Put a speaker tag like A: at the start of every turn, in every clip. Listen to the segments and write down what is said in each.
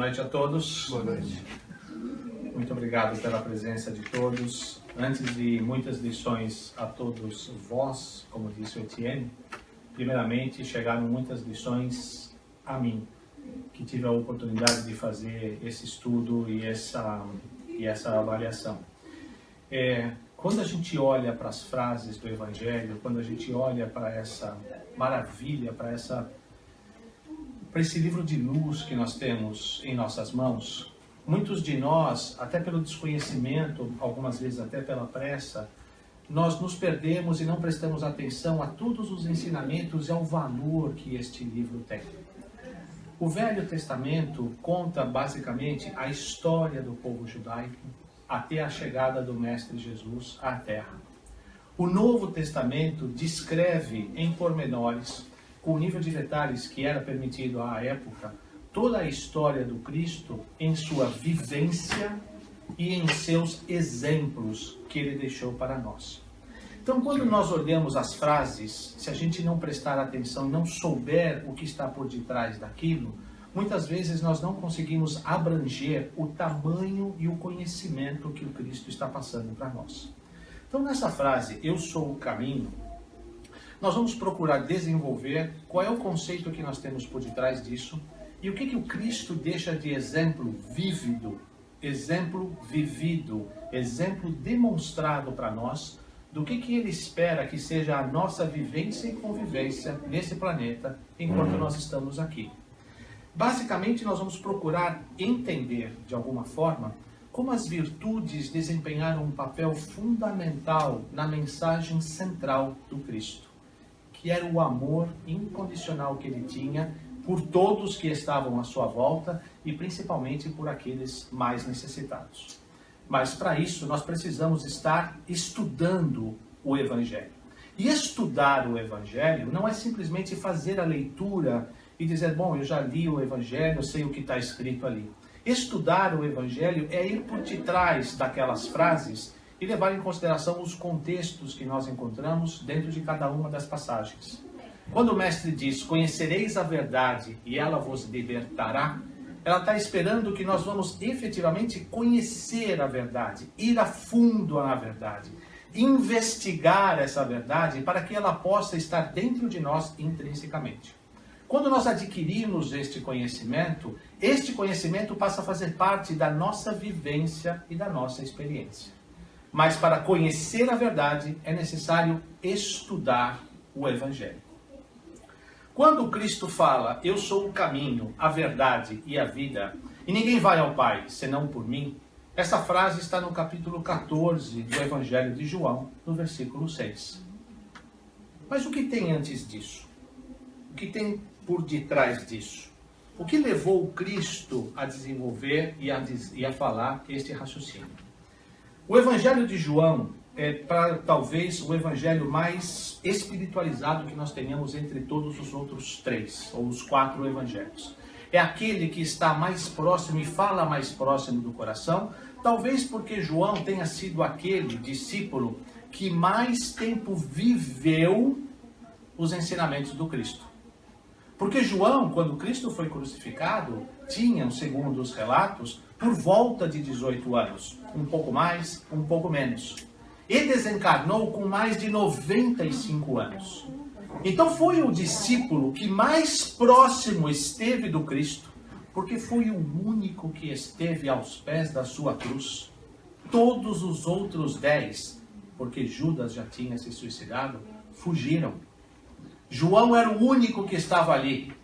A: noite a todos.
B: Boa noite.
A: Muito obrigado pela presença de todos. Antes de muitas lições a todos vós, como disse o Etienne, primeiramente chegaram muitas lições a mim, que tive a oportunidade de fazer esse estudo e essa avaliação. Quando a gente olha para as frases do Evangelho, quando a gente olha para essa maravilha, para esse livro de luz que nós temos em nossas mãos, muitos de nós, até pelo desconhecimento, algumas vezes até pela pressa, nós nos perdemos e não prestamos atenção a todos os ensinamentos e ao valor que este livro tem. O Velho Testamento conta basicamente a história do povo judaico até a chegada do Mestre Jesus à Terra. O Novo Testamento descreve em pormenores, com o nível de detalhes que era permitido à época, toda a história do Cristo em sua vivência e em seus exemplos que ele deixou para nós. Então, quando nós olhamos as frases, se a gente não prestar atenção, não souber o que está por detrás daquilo, muitas vezes nós não conseguimos abranger o tamanho e o conhecimento que o Cristo está passando para nós. Então, nessa frase, eu sou o caminho, nós vamos procurar desenvolver qual é o conceito que nós temos por detrás disso e o que o Cristo deixa de exemplo vívido, exemplo vivido, exemplo demonstrado para nós do que ele espera que seja a nossa vivência e convivência nesse planeta enquanto nós estamos aqui. Basicamente, nós vamos procurar entender, de alguma forma, como as virtudes desempenharam um papel fundamental na mensagem central do Cristo, que era o amor incondicional que ele tinha por todos que estavam à sua volta e principalmente por aqueles mais necessitados. Mas para isso nós precisamos estar estudando o Evangelho. E estudar o Evangelho não é simplesmente fazer a leitura e dizer, bom, eu já li o Evangelho, eu sei o que está escrito ali. Estudar o Evangelho é ir por detrás daquelas frases e levar em consideração os contextos que nós encontramos dentro de cada uma das passagens. Quando o mestre diz, conhecereis a verdade e ela vos libertará, ela está esperando que nós vamos efetivamente conhecer a verdade, ir a fundo na verdade, investigar essa verdade para que ela possa estar dentro de nós intrinsecamente. Quando nós adquirimos este conhecimento passa a fazer parte da nossa vivência e da nossa experiência. Mas para conhecer a verdade é necessário estudar o Evangelho. Quando Cristo fala, eu sou o caminho, a verdade e a vida, e ninguém vai ao Pai senão por mim, essa frase está no capítulo 14 do Evangelho de João, no versículo 6. Mas o que tem antes disso? O que tem por detrás disso? O que levou o Cristo a desenvolver e a falar este raciocínio? O Evangelho de João é talvez o evangelho mais espiritualizado que nós tenhamos entre todos os outros três, ou os 4 evangelhos. É aquele que está mais próximo e fala mais próximo do coração, talvez porque João tenha sido aquele discípulo que mais tempo viveu os ensinamentos do Cristo. Porque João, quando Cristo foi crucificado, tinha, segundo os relatos, por volta de 18 anos. Um pouco mais, um pouco menos. E desencarnou com mais de 95 anos. Então foi o discípulo que mais próximo esteve do Cristo, porque foi o único que esteve aos pés da sua cruz. Todos os outros 10, porque Judas já tinha se suicidado, fugiram. João era o único que estava ali.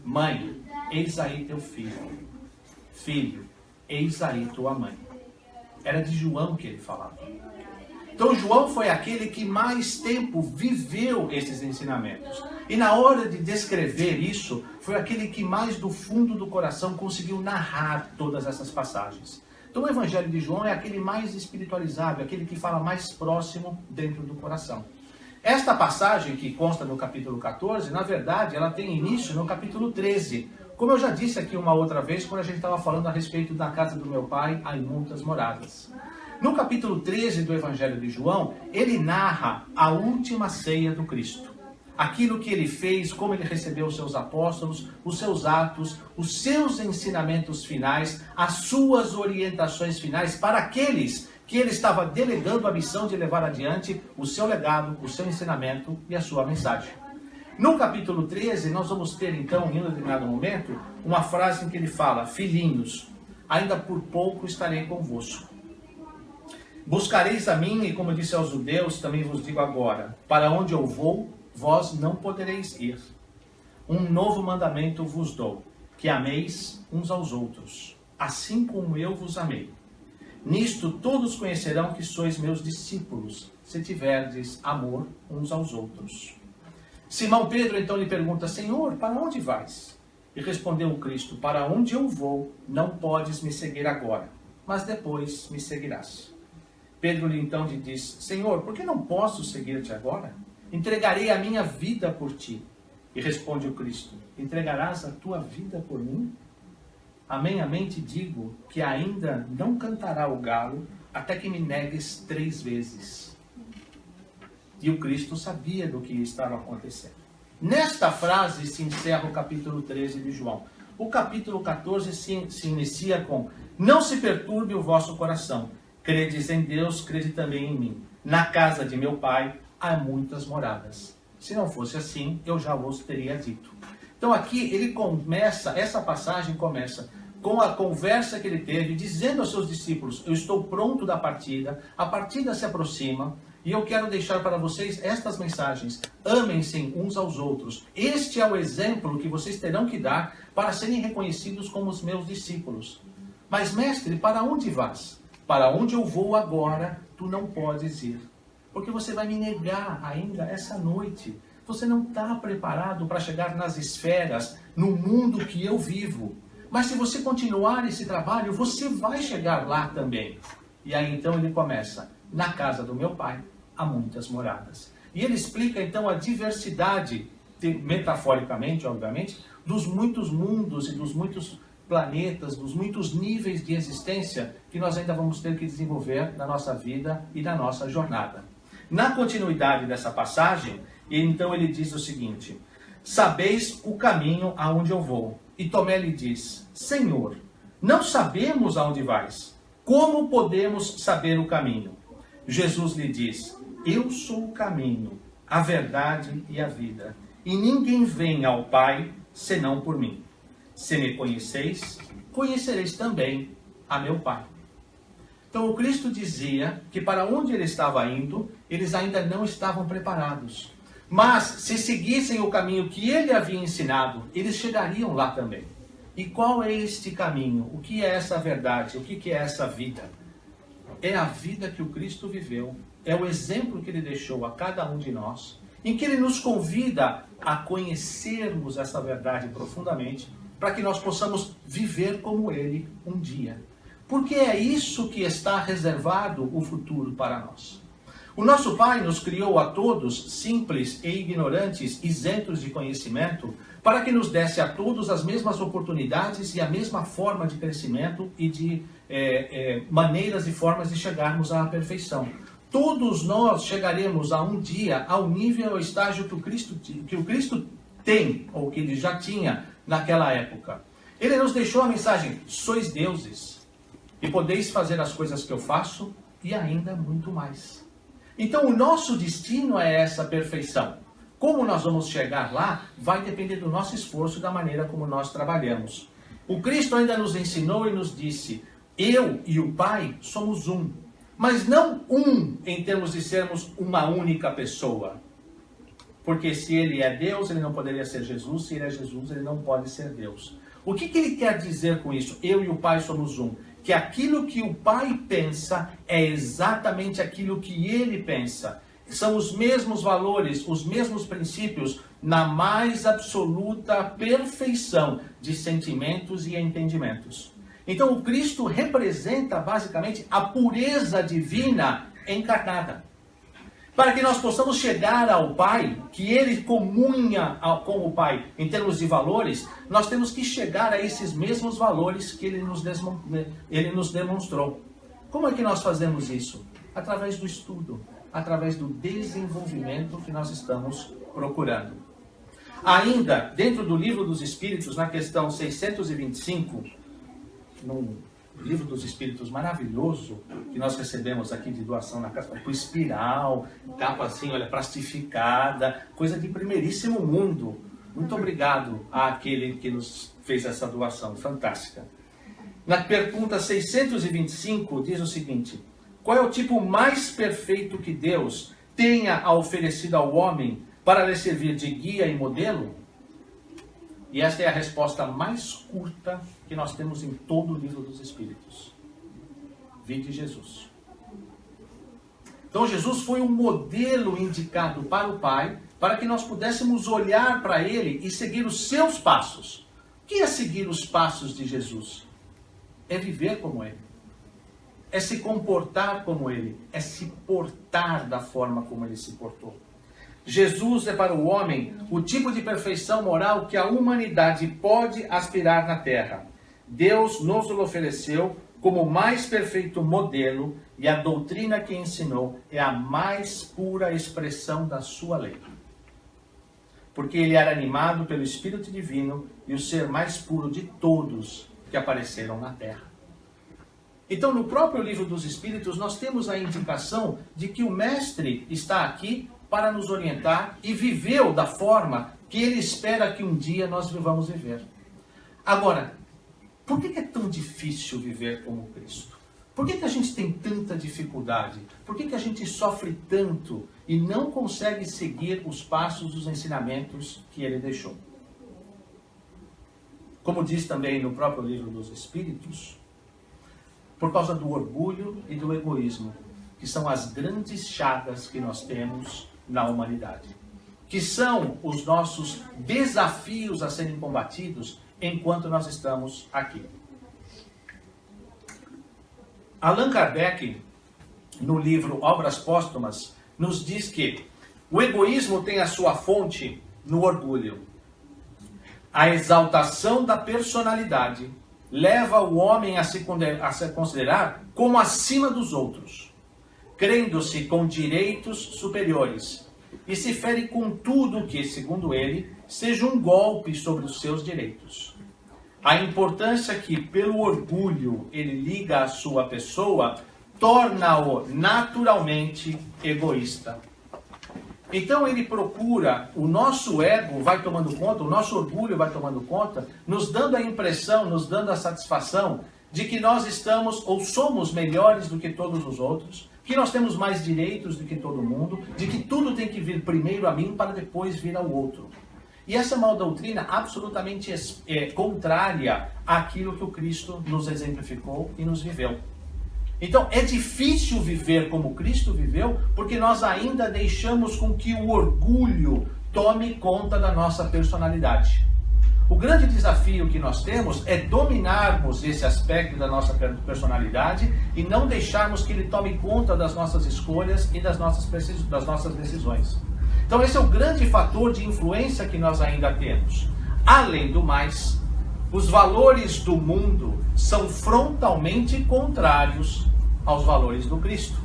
A: Mãe, eis aí teu filho. Filho, eis aí tua mãe. Era de João que ele falava. Então João foi aquele que mais tempo viveu esses ensinamentos. E na hora de descrever isso, foi aquele que mais do fundo do coração conseguiu narrar todas essas passagens. Então o Evangelho de João é aquele mais espiritualizado, aquele que fala mais próximo dentro do coração. Esta passagem que consta no capítulo 14, na verdade, ela tem início no capítulo 13. Como eu já disse aqui uma outra vez, quando a gente estava falando a respeito da casa do meu pai, há muitas moradas. No capítulo 13 do Evangelho de João, ele narra a última ceia do Cristo. aquilo que ele fez, como ele recebeu os seus apóstolos, os seus atos, os seus ensinamentos finais, as suas orientações finais para aqueles que ele estava delegando a missão de levar adiante o seu legado, o seu ensinamento e a sua mensagem. No capítulo 13, nós vamos ter então, em um determinado momento, uma frase em que ele fala: filhinhos, ainda por pouco estarei convosco. Buscareis a mim, e como eu disse aos judeus, também vos digo agora, para onde eu vou, vós não podereis ir. Um novo mandamento vos dou, que ameis uns aos outros, assim como eu vos amei. Nisto todos conhecerão que sois meus discípulos, se tiverdes amor uns aos outros. Simão Pedro então lhe pergunta: Senhor, para onde vais? E respondeu o Cristo: para onde eu vou, não podes me seguir agora, mas depois me seguirás. Pedro então lhe diz: Senhor, por que não posso seguir-te agora? Entregarei a minha vida por ti. E responde o Cristo: entregarás a tua vida por mim? Amém, amém, te digo que ainda não cantará o galo até que me negues 3 vezes. E o Cristo sabia do que estava acontecendo. Nesta frase se encerra o capítulo 13 de João. O capítulo 14 se inicia com: não se perturbe o vosso coração. Credes em Deus, crede também em mim. Na casa de meu Pai há muitas moradas. Se não fosse assim, eu já vos teria dito. Então aqui ele começa, essa passagem começa com a conversa que ele teve, dizendo aos seus discípulos: eu estou pronto da partida, a partida se aproxima, e eu quero deixar para vocês estas mensagens. Amem-se uns aos outros. Este é o exemplo que vocês terão que dar para serem reconhecidos como os meus discípulos. Mas mestre, para onde vas? Para onde eu vou agora, tu não podes ir. Porque você vai me negar ainda essa noite. Você não está preparado para chegar nas esferas, no mundo que eu vivo. Mas se você continuar esse trabalho, você vai chegar lá também. E aí então ele começa: na casa do meu Pai há muitas moradas. E ele explica então a diversidade, metaforicamente, obviamente, dos muitos mundos e dos muitos planetas, dos muitos níveis de existência que nós ainda vamos ter que desenvolver na nossa vida e na nossa jornada. Na continuidade dessa passagem, então ele diz o seguinte: sabeis o caminho aonde eu vou. E Tomé lhe diz: Senhor, não sabemos aonde vais. Como podemos saber o caminho? Jesus lhe diz: eu sou o caminho, a verdade e a vida. E ninguém vem ao Pai senão por mim. Se me conheceis, conhecereis também a meu Pai. Então o Cristo dizia que para onde ele estava indo, eles ainda não estavam preparados. Mas se seguissem o caminho que ele havia ensinado, eles chegariam lá também. E qual é este caminho? O que é essa verdade? O que é essa vida? É a vida que o Cristo viveu. É o exemplo que ele deixou a cada um de nós, em que ele nos convida a conhecermos essa verdade profundamente, para que nós possamos viver como ele um dia. Porque é isso que está reservado o futuro para nós. O nosso Pai nos criou a todos, simples e ignorantes, isentos de conhecimento, para que nos desse a todos as mesmas oportunidades e a mesma forma de crescimento e de maneiras e formas de chegarmos à perfeição. Todos nós chegaremos a um dia ao nível, ao estágio que o Cristo tem, ou que ele já tinha naquela época. Ele nos deixou a mensagem: sois deuses, e podeis fazer as coisas que eu faço, e ainda muito mais. Então o nosso destino é essa perfeição. Como nós vamos chegar lá, vai depender do nosso esforço e da maneira como nós trabalhamos. O Cristo ainda nos ensinou e nos disse: eu e o Pai somos um. Mas não um em termos de sermos uma única pessoa. Porque se ele é Deus, ele não poderia ser Jesus. Se ele é Jesus, ele não pode ser Deus. O que ele quer dizer com isso? Eu e o Pai somos um. Que aquilo que o Pai pensa é exatamente aquilo que ele pensa. São os mesmos valores, os mesmos princípios, na mais absoluta perfeição de sentimentos e entendimentos. Então o Cristo representa basicamente a pureza divina encarnada. Para que nós possamos chegar ao Pai, que ele comunha com o Pai em termos de valores, nós temos que chegar a esses mesmos valores que ele nos demonstrou. Como é que nós fazemos isso? Através do estudo. através do desenvolvimento que nós estamos procurando. Ainda, dentro do Livro dos Espíritos, na questão 625, num Livro dos Espíritos maravilhoso, que nós recebemos aqui de doação na casa, com espiral, capa assim, olha, plastificada, coisa de primeiríssimo mundo. Muito obrigado àquele que nos fez essa doação, fantástica. Na pergunta 625, diz o seguinte: qual é o tipo mais perfeito que Deus tenha oferecido ao homem para lhe servir de guia e modelo? E esta é a resposta mais curta que nós temos em todo o Livro dos Espíritos. Vide Jesus. Então Jesus foi um modelo indicado para o Pai, para que nós pudéssemos olhar para Ele e seguir os seus passos. O que é seguir os passos de Jesus? É viver como Ele. É se comportar como Ele. É se portar da forma como Ele se portou. Jesus é para o homem o tipo de perfeição moral que a humanidade pode aspirar na Terra. Deus nos o ofereceu como o mais perfeito modelo e a doutrina que ensinou é a mais pura expressão da sua lei. Porque ele era animado pelo Espírito Divino e o ser mais puro de todos que apareceram na Terra. Então, no próprio Livro dos Espíritos, nós temos a indicação de que o Mestre está aqui para nos orientar e viveu da forma que ele espera que um dia nós vivamos viver. Agora, por que é tão difícil viver como Cristo? Por que a gente tem tanta dificuldade? Por que a gente sofre tanto e não consegue seguir os passos dos ensinamentos que ele deixou? Como diz também no próprio Livro dos Espíritos, por causa do orgulho e do egoísmo, que são as grandes chagas que nós temos na humanidade, que são os nossos desafios a serem combatidos enquanto nós estamos aqui. Allan Kardec, no livro Obras Póstumas, nos diz que o egoísmo tem a sua fonte no orgulho. A exaltação da personalidade leva o homem a se considerar como acima dos outros, crendo-se com direitos superiores, e se fere com tudo que, segundo ele, seja um golpe sobre os seus direitos. A importância que, pelo orgulho, ele liga à sua pessoa, torna-o naturalmente egoísta. Então ele procura, o nosso ego vai tomando conta, o nosso orgulho vai tomando conta, nos dando a impressão, nos dando a satisfação de que nós estamos ou somos melhores do que todos os outros, que nós temos mais direitos do que todo mundo, de que tudo tem que vir primeiro a mim para depois vir ao outro. E essa é uma doutrina absolutamente contrária àquilo que o Cristo nos exemplificou e nos viveu. Então é difícil viver como Cristo viveu, porque nós ainda deixamos com que o orgulho tome conta da nossa personalidade. O grande desafio que nós temos é dominarmos esse aspecto da nossa personalidade e não deixarmos que ele tome conta das nossas escolhas e das nossas decisões. Então esse é o grande fator de influência que nós ainda temos. Além do mais, os valores do mundo são frontalmente contrários aos valores do Cristo.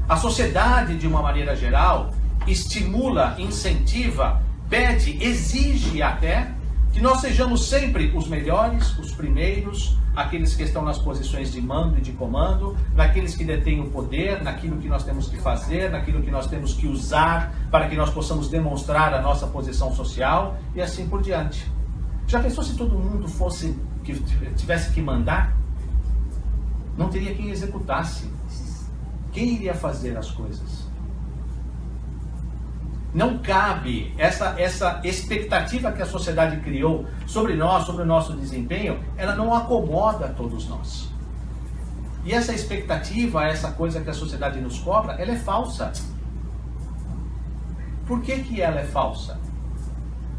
A: A sociedade, de uma maneira geral, estimula, incentiva, pede, exige até que nós sejamos sempre os melhores, os primeiros, aqueles que estão nas posições de mando e de comando, naqueles que detêm o poder, naquilo que nós temos que fazer, naquilo que nós temos que usar para que nós possamos demonstrar a nossa posição social e assim por diante. Já pensou se todo mundo tivesse que mandar? Não teria quem executasse. Quem iria fazer as coisas? Não cabe essa expectativa que a sociedade criou sobre nós, sobre o nosso desempenho, ela não acomoda todos nós. E essa expectativa, essa coisa que a sociedade nos cobra, ela é falsa. Por que ela é falsa?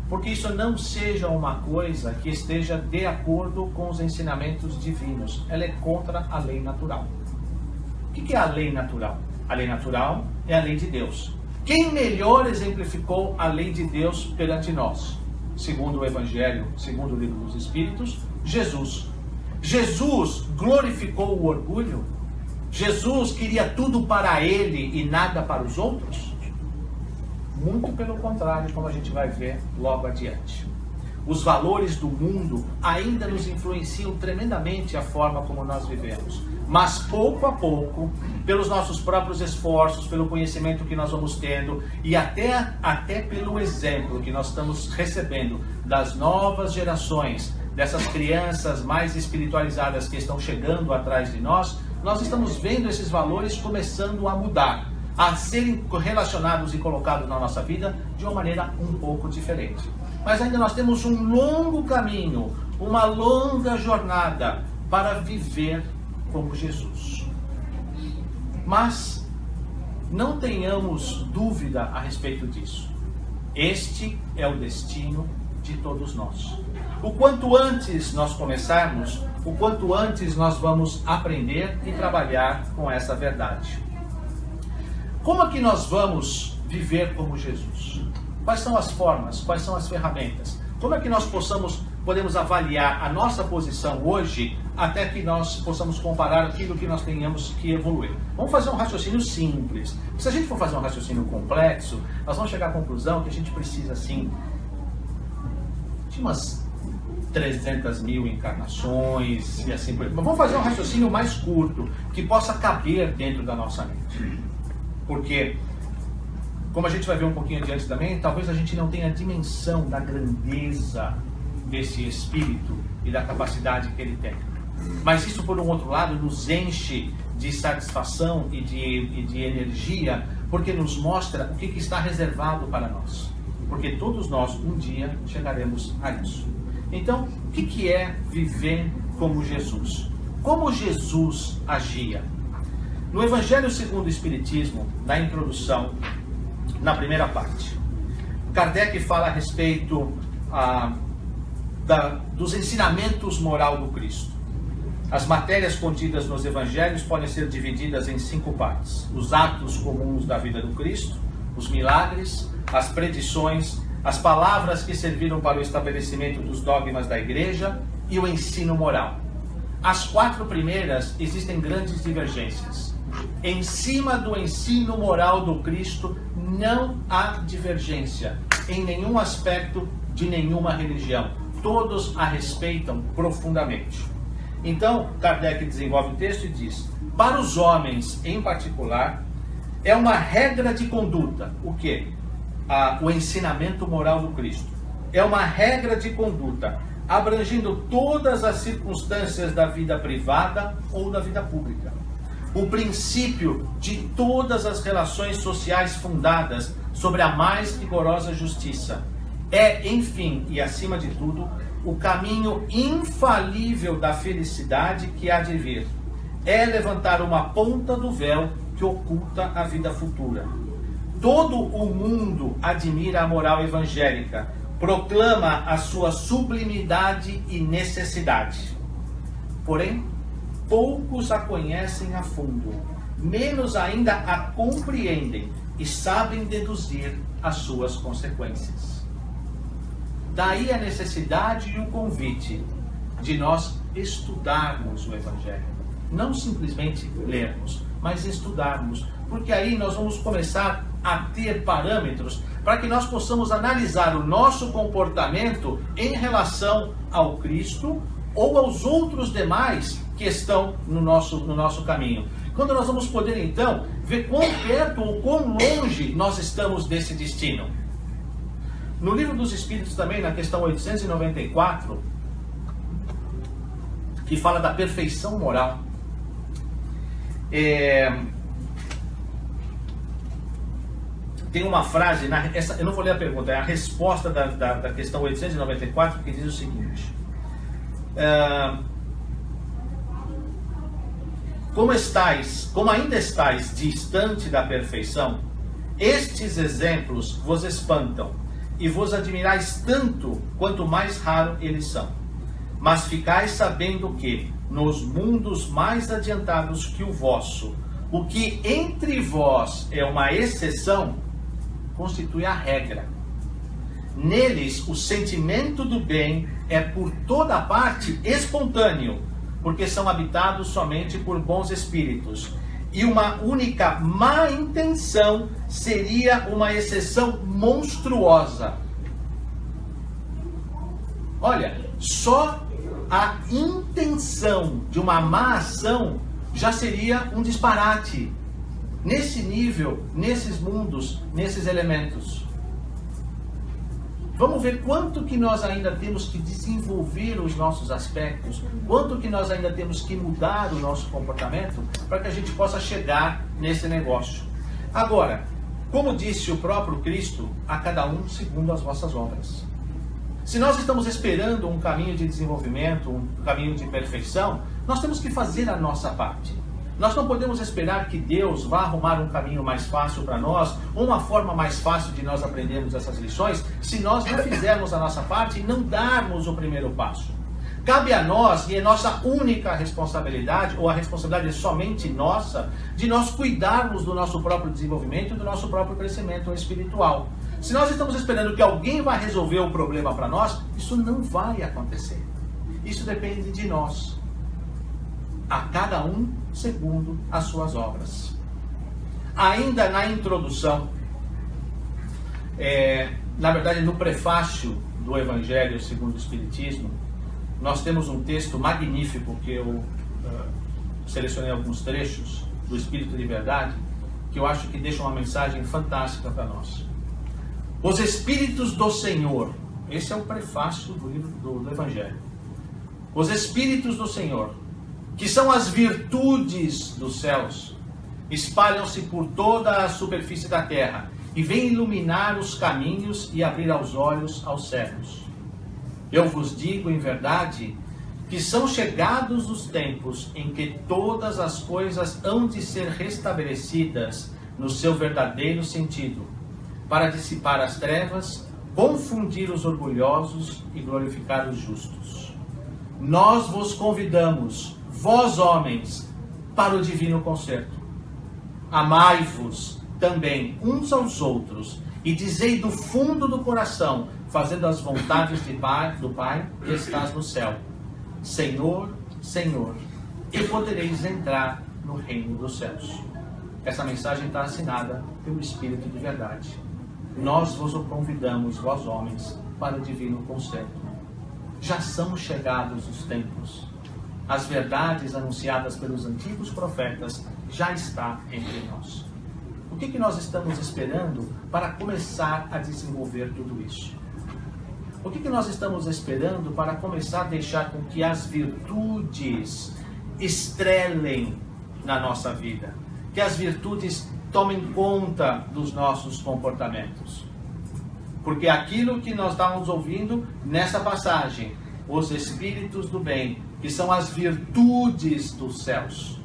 A: Porque isso não seja uma coisa que esteja de acordo com os ensinamentos divinos. Ela é contra a lei natural. O que é a lei natural? A lei natural é a lei de Deus. Quem melhor exemplificou a lei de Deus perante nós? Segundo o Evangelho, segundo o Livro dos Espíritos, Jesus. Jesus glorificou o orgulho? Jesus queria tudo para ele e nada para os outros? Muito pelo contrário, como a gente vai ver logo adiante. Os valores do mundo ainda nos influenciam tremendamente a forma como nós vivemos. Mas pouco a pouco, pelos nossos próprios esforços, pelo conhecimento que nós vamos tendo e até pelo exemplo que nós estamos recebendo das novas gerações, dessas crianças mais espiritualizadas que estão chegando atrás de nós estamos vendo esses valores começando a mudar, a serem relacionados e colocados na nossa vida de uma maneira um pouco diferente. Mas ainda nós temos um longo caminho, uma longa jornada para viver como Jesus. Mas não tenhamos dúvida a respeito disso. Este é o destino de todos nós. O quanto antes nós começarmos, o quanto antes nós vamos aprender e trabalhar com essa verdade. Como é que nós vamos viver como Jesus? Quais são as formas? Quais são as ferramentas? Como é que nós podemos avaliar a nossa posição hoje até que nós possamos comparar aquilo que nós tenhamos que evoluir? Vamos fazer um raciocínio simples. Se a gente for fazer um raciocínio complexo, nós vamos chegar à conclusão que a gente precisa, assim, de umas 300 mil encarnações e assim por aí. Mas vamos fazer um raciocínio mais curto, que possa caber dentro da nossa mente. Porque, como a gente vai ver um pouquinho adiante também, talvez a gente não tenha a dimensão da grandeza desse Espírito e da capacidade que ele tem. Mas isso, por um outro lado, nos enche de satisfação e de energia, porque nos mostra o que está reservado para nós. Porque todos nós, um dia, chegaremos a isso. Então, o que é viver como Jesus? Como Jesus agia? No Evangelho segundo o Espiritismo, na introdução, na primeira parte, Kardec fala a respeito dos ensinamentos moral do Cristo. As matérias contidas nos Evangelhos podem ser divididas em 5 partes: os atos comuns da vida do Cristo, os milagres, as predições, as palavras que serviram para o estabelecimento dos dogmas da Igreja e o ensino moral. As 4 primeiras existem grandes divergências. Em cima do ensino moral do Cristo não há divergência em nenhum aspecto de nenhuma religião. Todos a respeitam profundamente. Então, Kardec desenvolve o texto e diz: para os homens em particular, é uma regra de conduta. O quê? O ensinamento moral do Cristo. É uma regra de conduta, abrangindo todas as circunstâncias da vida privada ou da vida pública. O princípio de todas as relações sociais fundadas sobre a mais rigorosa justiça. É, enfim, e acima de tudo, o caminho infalível da felicidade que há de vir. É levantar uma ponta do véu que oculta a vida futura. Todo o mundo admira a moral evangélica, proclama a sua sublimidade e necessidade. Porém, poucos a conhecem a fundo, menos ainda a compreendem e sabem deduzir as suas consequências. Daí a necessidade e o convite de nós estudarmos o Evangelho. Não simplesmente lermos, mas estudarmos. Porque aí nós vamos começar a ter parâmetros para que nós possamos analisar o nosso comportamento em relação ao Cristo ou aos outros demais que estão no nosso caminho. Quando nós vamos poder, então, ver quão perto ou quão longe nós estamos desse destino. No Livro dos Espíritos também, na questão 894, que fala da perfeição moral, tem uma frase, eu não vou ler a pergunta, é a resposta da questão 894, que diz o seguinte: como ainda estáis distante da perfeição, estes exemplos vos espantam, e vos admirais tanto quanto mais raro eles são. Mas ficais sabendo que, nos mundos mais adiantados que o vosso, o que entre vós é uma exceção, constitui a regra. Neles, o sentimento do bem é por toda parte espontâneo, porque são habitados somente por bons espíritos, e uma única má intenção seria uma exceção monstruosa. Olha, só a intenção de uma má ação já seria um disparate. Nesse nível, nesses mundos, nesses elementos. Vamos ver quanto que nós ainda temos que desenvolver os nossos aspectos, quanto que nós ainda temos que mudar o nosso comportamento para que a gente possa chegar nesse negócio. Agora, como disse o próprio Cristo, a cada um segundo as vossas obras. Se nós estamos esperando um caminho de desenvolvimento, um caminho de perfeição, nós temos que fazer a nossa parte. Nós não podemos esperar que Deus vá arrumar um caminho mais fácil para nós, ou uma forma mais fácil de nós aprendermos essas lições, se nós não fizermos a nossa parte e não darmos o primeiro passo. Cabe a nós, e é nossa única responsabilidade, ou a responsabilidade é somente nossa, de nós cuidarmos do nosso próprio desenvolvimento e do nosso próprio crescimento espiritual. Se nós estamos esperando que alguém vá resolver o problema para nós, isso não vai acontecer. Isso depende de nós. A cada um segundo as suas obras. Ainda na introdução, na verdade no prefácio do Evangelho segundo o Espiritismo, nós temos um texto magnífico que eu selecionei alguns trechos do Espírito de Verdade, que eu acho que deixa uma mensagem fantástica para nós. Os Espíritos do Senhor, esse é o prefácio do livro do Evangelho. Os Espíritos do Senhor, que são as virtudes dos céus, espalham-se por toda a superfície da terra e vêm iluminar os caminhos e abrir aos olhos aos cegos. Eu vos digo em verdade que são chegados os tempos em que todas as coisas hão de ser restabelecidas no seu verdadeiro sentido, para dissipar as trevas, confundir os orgulhosos e glorificar os justos. Nós vos convidamos, vós homens, para o divino concerto. Amai-vos também uns aos outros e dizei do fundo do coração, fazendo as vontades do Pai que estás no céu: Senhor, Senhor, e podereis entrar no reino dos céus. Essa mensagem está assinada pelo Espírito de Verdade. Nós vos convidamos, vós homens, para o divino concerto. Já são chegados os tempos. As verdades anunciadas pelos antigos profetas já está entre nós. O que nós estamos esperando para começar a desenvolver tudo isso? O que nós estamos esperando para começar a deixar com que as virtudes estrelem na nossa vida? Que as virtudes tomem conta dos nossos comportamentos? Porque aquilo que nós estávamos ouvindo nessa passagem, os Espíritos do Bem, que são as virtudes dos céus,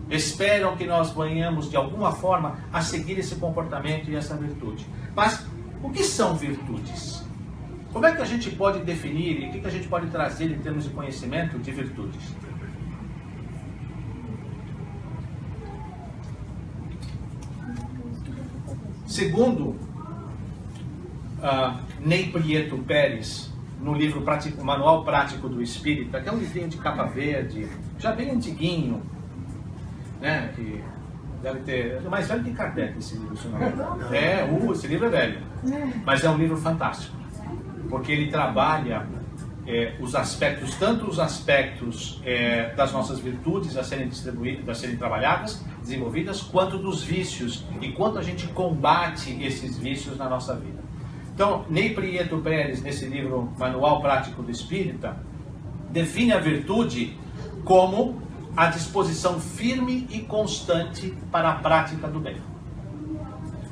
A: esperam que nós venhamos de alguma forma a seguir esse comportamento e essa virtude. Mas o que são virtudes? Como é que a gente pode definir e o que a gente pode trazer em termos de conhecimento de virtudes? Segundo Ney Prieto Pérez, no livro Manual Prático do Espírita, que é um livrinho de capa verde, já bem antiguinho, né, que deve ter, é mais velho que Kardec esse livro, se não me engano. Esse livro é velho, mas é um livro fantástico, porque ele trabalha os aspectos, tanto os aspectos das nossas virtudes a serem distribuídas, a serem trabalhadas, desenvolvidas, quanto dos vícios e quanto a gente combate esses vícios na nossa vida. Então, Ney Prieto Pérez, nesse livro Manual Prático do Espírita, define a virtude como a disposição firme e constante para a prática do bem.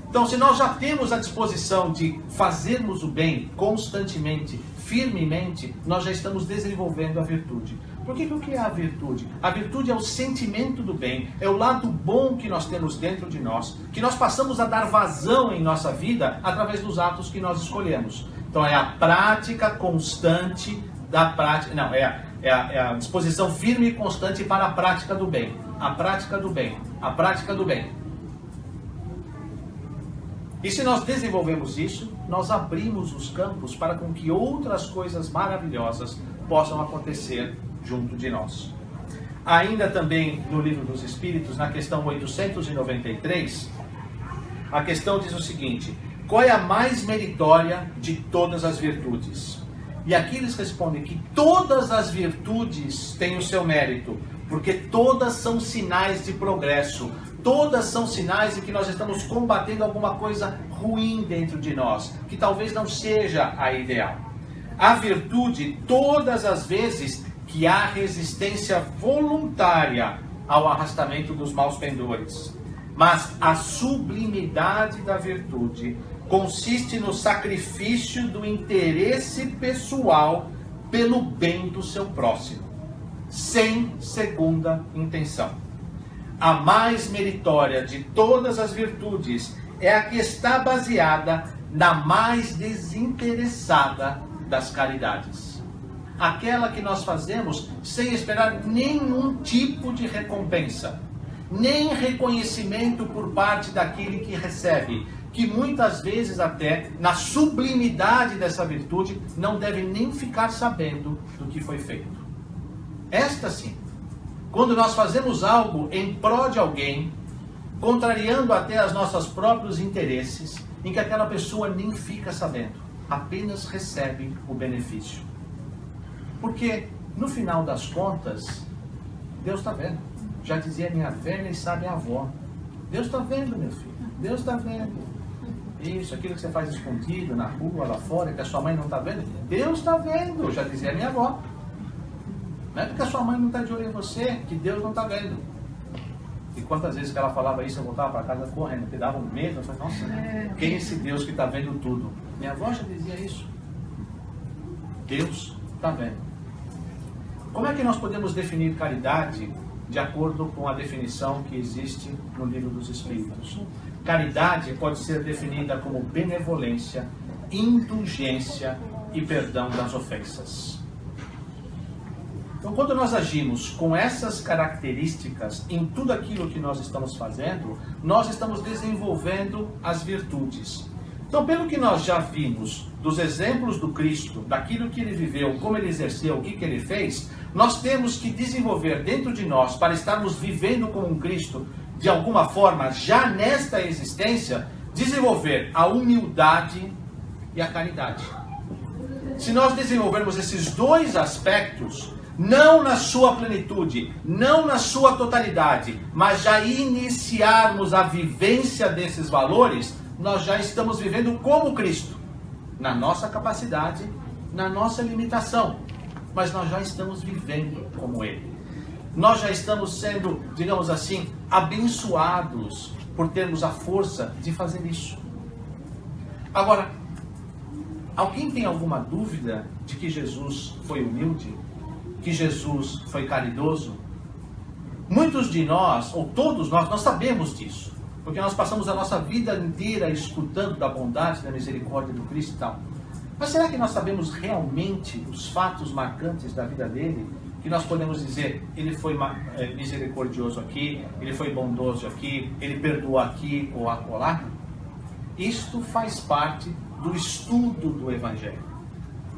A: Então, se nós já temos a disposição de fazermos o bem constantemente, firmemente, nós já estamos desenvolvendo a virtude. Porque o que é a virtude? A virtude é o sentimento do bem, é o lado bom que nós temos dentro de nós, que nós passamos a dar vazão em nossa vida através dos atos que nós escolhemos. Então é a prática constante da prática, é a disposição firme e constante para a prática do bem. A prática do bem, a prática do bem. E se nós desenvolvemos isso, nós abrimos os campos para com que outras coisas maravilhosas possam acontecer junto de nós. ainda também no Livro dos Espíritos, na questão 893, a questão diz o seguinte: qual é a mais meritória de todas as virtudes? E aqui eles respondem que todas as virtudes têm o seu mérito, porque todas são sinais de progresso, todas são sinais de que nós estamos combatendo alguma coisa ruim dentro de nós, que talvez não seja a ideal. A virtude, todas as vezes que há resistência voluntária ao arrastamento dos maus pendores. Mas a sublimidade da virtude consiste no sacrifício do interesse pessoal pelo bem do seu próximo, sem segunda intenção. A mais meritória de todas as virtudes é a que está baseada na mais desinteressada das caridades. Aquela que nós fazemos sem esperar nenhum tipo de recompensa, nem reconhecimento por parte daquele que recebe, que muitas vezes até, na sublimidade dessa virtude, não deve nem ficar sabendo do que foi feito. Esta sim, quando nós fazemos algo em prol de alguém, contrariando até os nossos próprios interesses, em que aquela pessoa nem fica sabendo, apenas recebe o benefício. Porque, no final das contas, Deus está vendo. Já dizia minha velha e sábia avó: Deus está vendo, meu filho. Deus está vendo. Isso, aquilo que você faz escondido na rua, lá fora, que a sua mãe não está vendo, Deus está vendo. Já dizia minha avó. Não é porque a sua mãe não está de olho em você, que Deus não está vendo. E quantas vezes que ela falava isso, eu voltava para casa correndo, porque dava um medo. Eu falei: nossa, quem é esse Deus que está vendo tudo? Minha avó já dizia isso. Deus está vendo. Como é que nós podemos definir caridade de acordo com a definição que existe no Livro dos Espíritos? Caridade pode ser definida como benevolência, indulgência e perdão das ofensas. Então, quando nós agimos com essas características em tudo aquilo que nós estamos fazendo, nós estamos desenvolvendo as virtudes. Então, pelo que nós já vimos dos exemplos do Cristo, daquilo que ele viveu, como ele exerceu, o que ele fez, nós temos que desenvolver dentro de nós, para estarmos vivendo como um Cristo, de alguma forma, já nesta existência, desenvolver a humildade e a caridade. Se nós desenvolvermos esses dois aspectos, não na sua plenitude, não na sua totalidade, mas já iniciarmos a vivência desses valores, nós já estamos vivendo como Cristo, na nossa capacidade, na nossa limitação, mas nós já estamos vivendo como Ele. Nós já estamos sendo, digamos assim, abençoados por termos a força de fazer isso. Agora, alguém tem alguma dúvida de que Jesus foi humilde? Que Jesus foi caridoso? Muitos de nós, ou todos nós sabemos disso. Porque nós passamos a nossa vida inteira escutando da bondade, da misericórdia do Cristo e tal. Mas será que nós sabemos realmente os fatos marcantes da vida dele? Que nós podemos dizer: ele foi misericordioso aqui, ele foi bondoso aqui, ele perdoou aqui ou acolá? Isto faz parte do estudo do Evangelho,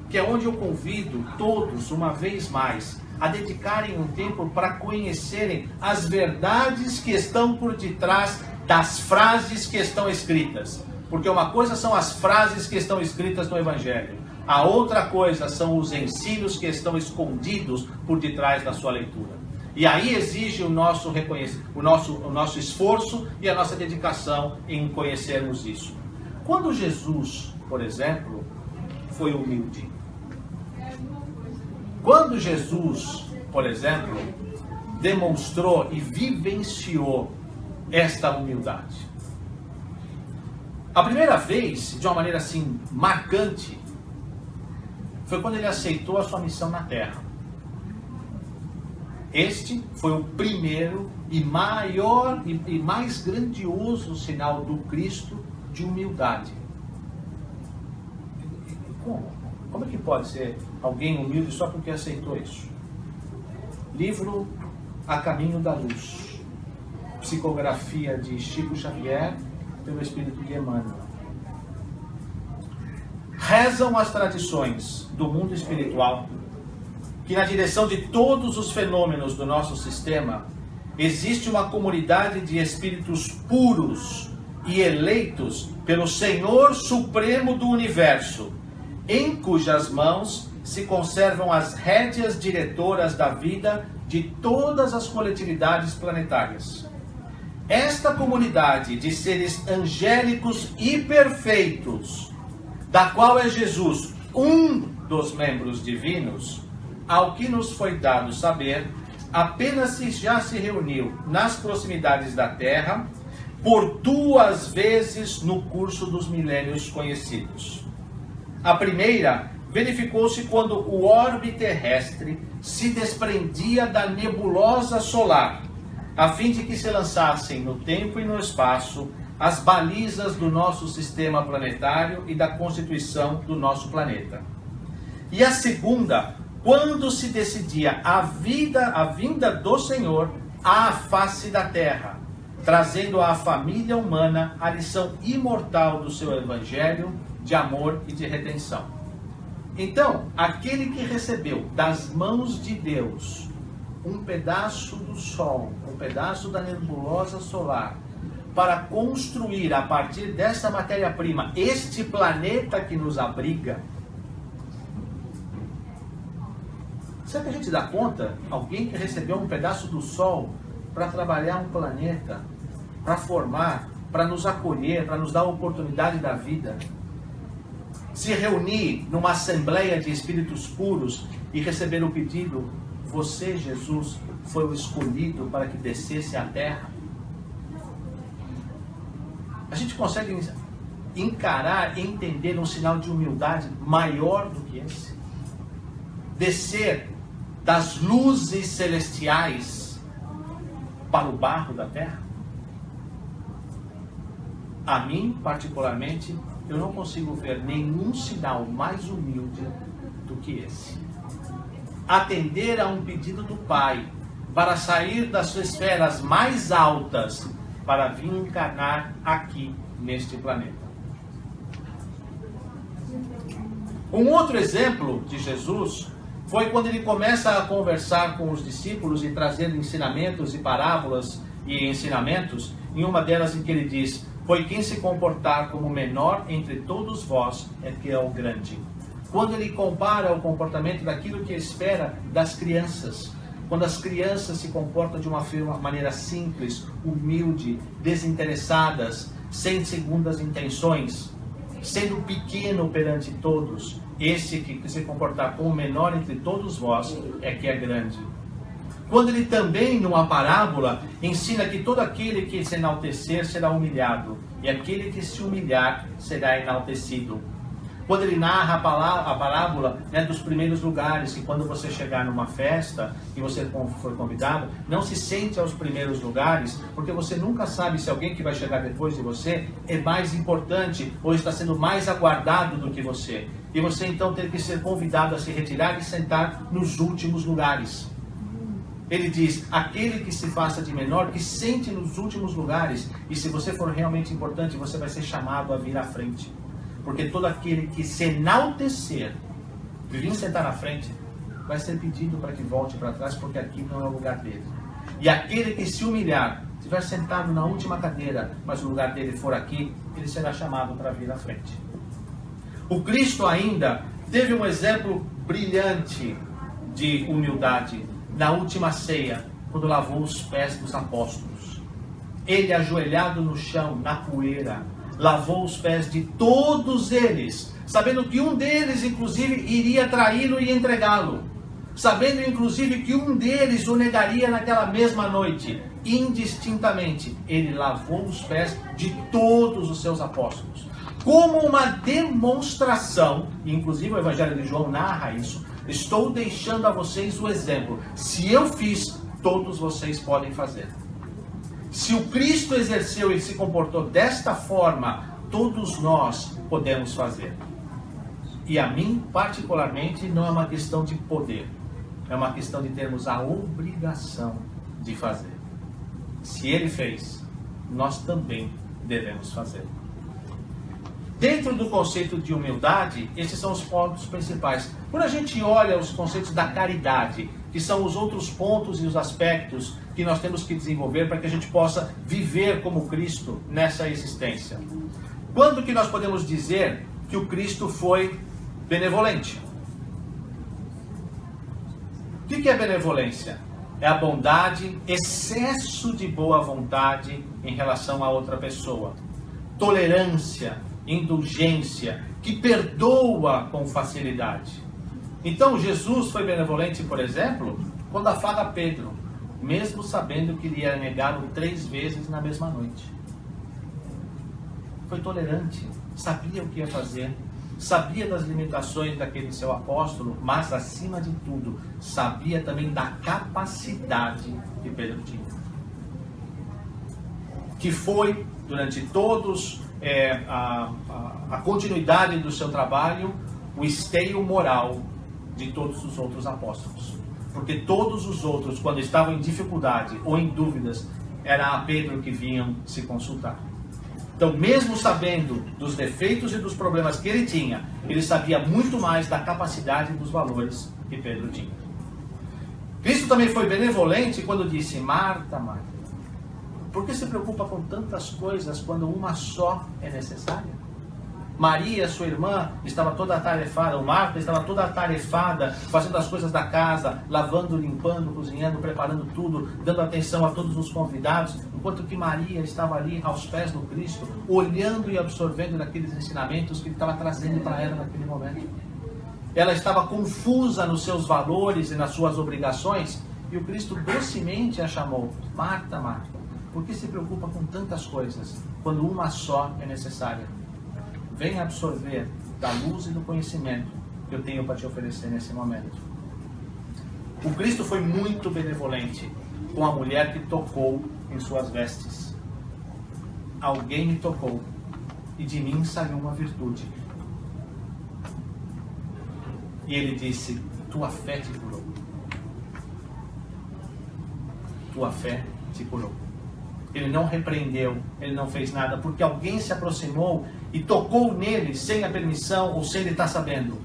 A: que é onde eu convido todos, uma vez mais, a dedicarem um tempo para conhecerem as verdades que estão por detrás das frases que estão escritas. Porque uma coisa são as frases que estão escritas no Evangelho, a outra coisa são os ensinos que estão escondidos por detrás da sua leitura. E aí exige o nosso esforço e a nossa dedicação em conhecermos isso. Quando Jesus, por exemplo, foi humilde, quando Jesus, por exemplo, demonstrou e vivenciou esta humildade, a primeira vez, de uma maneira assim marcante, foi quando ele aceitou a sua missão na Terra. Este foi o primeiro e maior e mais grandioso sinal do Cristo de humildade. Como é que pode ser alguém humilde só porque aceitou isso? Livro A Caminho da Luz, psicografia de Chico Xavier, pelo Espírito de Emmanuel. Rezam as tradições do mundo espiritual que na direção de todos os fenômenos do nosso sistema, existe uma comunidade de espíritos puros e eleitos pelo Senhor Supremo do Universo, em cujas mãos se conservam as rédeas diretoras da vida de todas as coletividades planetárias. Esta comunidade de seres angélicos e perfeitos, da qual é Jesus um dos membros divinos, ao que nos foi dado saber, apenas já se reuniu nas proximidades da Terra por 2 vezes no curso dos milênios conhecidos. A primeira verificou-se quando o orbe terrestre se desprendia da nebulosa solar, a fim de que se lançassem no tempo e no espaço as balizas do nosso sistema planetário e da constituição do nosso planeta. E a segunda, quando se decidia a vinda do Senhor à face da Terra, trazendo à família humana a lição imortal do seu evangelho de amor e de redenção. Então, aquele que recebeu das mãos de Deus um pedaço do Sol, um pedaço da nebulosa solar, para construir a partir dessa matéria-prima este planeta que nos abriga. Será que a gente dá conta? Alguém que recebeu um pedaço do Sol para trabalhar um planeta, para formar, para nos acolher, para nos dar a oportunidade da vida, se reunir numa assembleia de espíritos puros e receber o pedido: você, Jesus, foi o escolhido para que descesse à Terra? A gente consegue encarar e entender um sinal de humildade maior do que esse? Descer das luzes celestiais para o barro da Terra? A mim, particularmente, eu não consigo ver nenhum sinal mais humilde do que esse. Atender a um pedido do Pai para sair das suas esferas mais altas para vir encarnar aqui neste planeta. Um outro exemplo de Jesus foi quando ele começa a conversar com os discípulos e trazendo ensinamentos e parábolas e ensinamentos, em uma delas em que ele diz: foi quem se comportar como menor entre todos vós é que é o grande. Quando ele compara o comportamento daquilo que espera das crianças, quando as crianças se comportam de uma maneira simples, humilde, desinteressadas, sem segundas intenções, sendo pequeno perante todos, esse que se comportar como menor entre todos vós é que é grande. Quando ele também, numa parábola, ensina que todo aquele que se enaltecer será humilhado, e aquele que se humilhar será enaltecido. Quando ele narra a parábola, dos primeiros lugares, que quando você chegar numa festa e você for convidado, não se sente aos primeiros lugares, porque você nunca sabe se alguém que vai chegar depois de você é mais importante ou está sendo mais aguardado do que você. E você então tem que ser convidado a se retirar e sentar nos últimos lugares. Ele diz: aquele que se faça de menor, que sente nos últimos lugares, e se você for realmente importante, você vai ser chamado a vir à frente. Porque todo aquele que se enaltecer, vir sentar na frente, vai ser pedido para que volte para trás, porque aqui não é o lugar dele. E aquele que se humilhar, estiver sentado na última cadeira, mas o lugar dele for aqui, ele será chamado para vir à frente. O Cristo ainda teve um exemplo brilhante de humildade na última ceia, quando lavou os pés dos apóstolos. Ele, ajoelhado no chão, na poeira, lavou os pés de todos eles, sabendo que um deles, inclusive, iria traí-lo e entregá-lo, sabendo, inclusive, que um deles o negaria naquela mesma noite. Indistintamente, ele lavou os pés de todos os seus apóstolos, como uma demonstração, e inclusive o Evangelho de João narra isso: estou deixando a vocês o exemplo. Se eu fiz, todos vocês podem fazer. Se o Cristo exerceu e se comportou desta forma, todos nós podemos fazer. E a mim, particularmente, não é uma questão de poder. É uma questão de termos a obrigação de fazer. Se ele fez, nós também devemos fazer. Dentro do conceito de humildade, esses são os pontos principais. Quando a gente olha os conceitos da caridade, que são os outros pontos e os aspectos que nós temos que desenvolver para que a gente possa viver como Cristo nessa existência. Quando que nós podemos dizer que o Cristo foi benevolente? O que é benevolência? É a bondade, excesso de boa vontade em relação a outra pessoa. Tolerância, indulgência, que perdoa com facilidade. Então Jesus foi benevolente, por exemplo, quando afaga Pedro, mesmo sabendo que ele ia negá-lo 3 vezes na mesma noite. Foi tolerante, sabia o que ia fazer, sabia das limitações daquele seu apóstolo, mas acima de tudo, sabia também da capacidade que Pedro tinha. Que foi, durante todos a continuidade do seu trabalho, o esteio moral de todos os outros apóstolos. Porque todos os outros, quando estavam em dificuldade ou em dúvidas, era a Pedro que vinham se consultar. Então, mesmo sabendo dos defeitos e dos problemas que ele tinha, ele sabia muito mais da capacidade e dos valores que Pedro tinha. Cristo também foi benevolente quando disse: Marta, Marta, por que se preocupa com tantas coisas quando uma só é necessária? Maria, sua irmã, estava toda atarefada, ou Marta estava toda atarefada, fazendo as coisas da casa, lavando, limpando, cozinhando, preparando tudo, dando atenção a todos os convidados, enquanto que Maria estava ali aos pés do Cristo, olhando e absorvendo daqueles ensinamentos que ele estava trazendo para ela naquele momento. Ela estava confusa nos seus valores e nas suas obrigações, e o Cristo docemente a chamou: Marta, Marta, por que se preocupa com tantas coisas, quando uma só é necessária? Venha absorver da luz e do conhecimento que eu tenho para te oferecer nesse momento. O Cristo foi muito benevolente com a mulher que tocou em suas vestes. Alguém me tocou e de mim saiu uma virtude. E ele disse: tua fé te curou. Tua fé te curou. Ele não repreendeu, ele não fez nada, porque alguém se aproximou e tocou nele sem a permissão ou sem ele estar sabendo.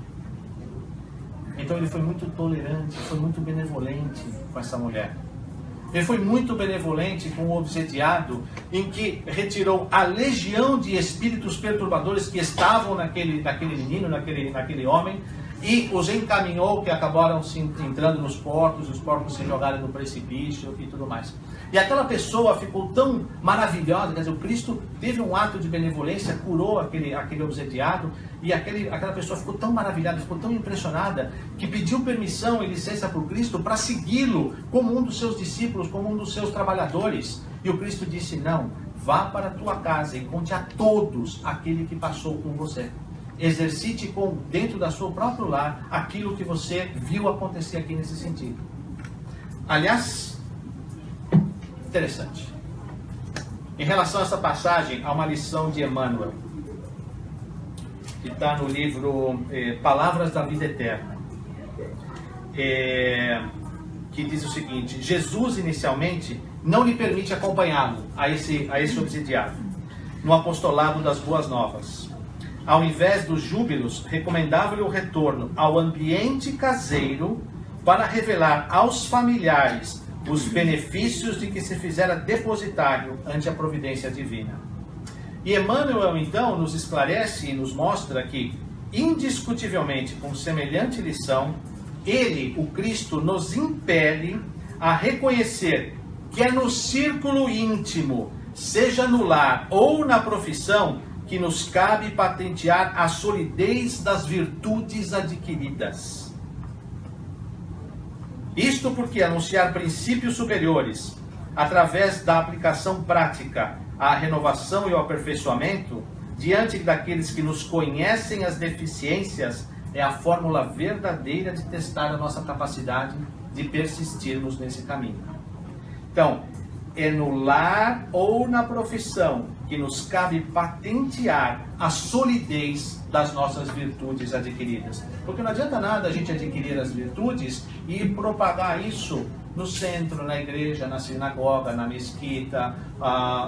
A: Então ele foi muito tolerante, foi muito benevolente com essa mulher. Ele foi muito benevolente com o obsediado, em que retirou a legião de espíritos perturbadores que estavam naquele menino, naquele homem, e os encaminhou, que acabaram se entrando nos porcos, os porcos se jogaram no precipício e tudo mais. E aquela pessoa ficou tão maravilhosa, quer dizer, o Cristo teve um ato de benevolência, curou aquele obsediado, e aquela pessoa ficou tão maravilhada, ficou tão impressionada, que pediu permissão e licença para o Cristo para segui-lo como um dos seus discípulos, como um dos seus trabalhadores. E o Cristo disse: não, vá para a tua casa e conte a todos aquele que passou com você. Exercite dentro da sua próprio lar aquilo que você viu acontecer aqui nesse sentido. Aliás, interessante. Em relação a essa passagem, há uma lição de Emmanuel, que está no livro Palavras da Vida Eterna, que diz o seguinte: Jesus inicialmente não lhe permite acompanhá-lo a esse obsidiado no apostolado das Boas Novas. Ao invés dos júbilos, recomendava-lhe o retorno ao ambiente caseiro para revelar aos familiares os benefícios de que se fizera depositário ante a providência divina. E Emmanuel, então, nos esclarece e nos mostra que, indiscutivelmente, com semelhante lição, ele, o Cristo, nos impele a reconhecer que é no círculo íntimo, seja no lar ou na profissão, que nos cabe patentear a solidez das virtudes adquiridas. Isto porque anunciar princípios superiores, através da aplicação prática à renovação e ao aperfeiçoamento, diante daqueles que nos conhecem as deficiências, é a fórmula verdadeira de testar a nossa capacidade de persistirmos nesse caminho. Então, é no lar ou na profissão que nos cabe patentear a solidez das nossas virtudes adquiridas. Porque não adianta nada a gente adquirir as virtudes e propagar isso no centro, na igreja, na sinagoga, na mesquita,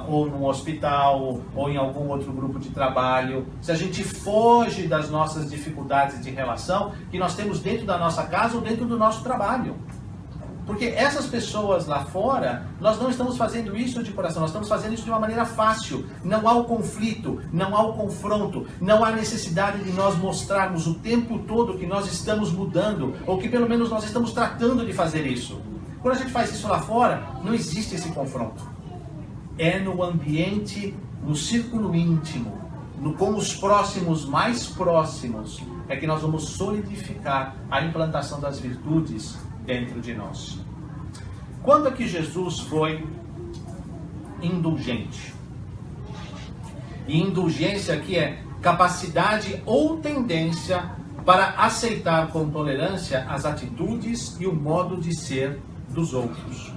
A: ou no hospital, ou em algum outro grupo de trabalho. Se a gente foge das nossas dificuldades de relação que nós temos dentro da nossa casa ou dentro do nosso trabalho. Porque essas pessoas lá fora, nós não estamos fazendo isso de coração, nós estamos fazendo isso de uma maneira fácil. Não há o conflito, não há o confronto, não há necessidade de nós mostrarmos o tempo todo que nós estamos mudando, ou que pelo menos nós estamos tratando de fazer isso. Quando a gente faz isso lá fora, não existe esse confronto. É no ambiente, no círculo íntimo, com os próximos mais próximos, é que nós vamos solidificar a implantação das virtudes dentro de nós. Quando é que Jesus foi indulgente? E indulgência aqui é capacidade ou tendência para aceitar com tolerância as atitudes e o modo de ser dos outros.